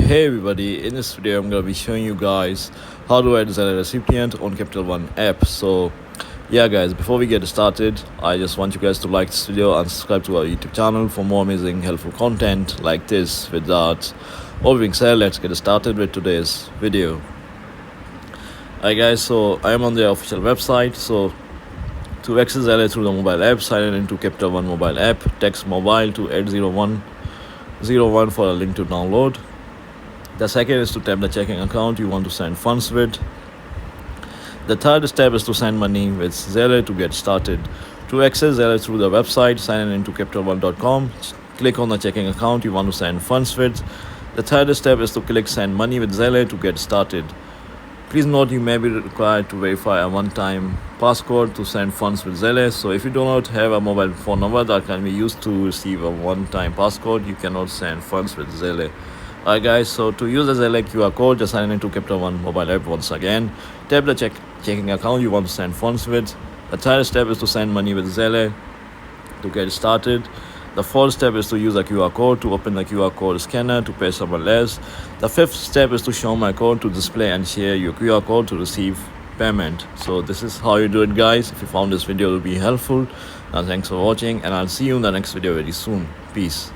Hey everybody, in this video I'm going to be showing you guys how to add Zelle recipient on Capital One app. So yeah guys, before we get started, I just want you guys to like this video and subscribe to our YouTube channel for more amazing helpful content like this. Without all being said, let's get started with today's video. Alright guys, so I am on the official website. So to access Zelle through the mobile app, sign in into Capital One mobile app, text mobile to 80101 for a link to download. The second is to tap the checking account you want to send funds with. The third step is to send money with Zelle to get started. To access Zelle through the website, sign in into capital1.com. Click on the checking account you want to send funds with. The third step is to click send money with Zelle to get started. Please note you may be required to verify a one-time passcode to send funds with Zelle. So if you do not have a mobile phone number that can be used to receive a one-time passcode, you cannot send funds with Zelle. Alright guys, so to use the Zelle QR code, just sign into Capital One mobile app once again. Tap the checking account you want to send funds with. The third step is to send money with Zelle to get started. The fourth step is to use a QR code to open the QR code scanner to pay someone else. The fifth step is to show my code to display and share your QR code to receive payment. So this is how you do it guys. If you found this video will be helpful, thanks for watching, and I'll see you in the next video very soon. Peace.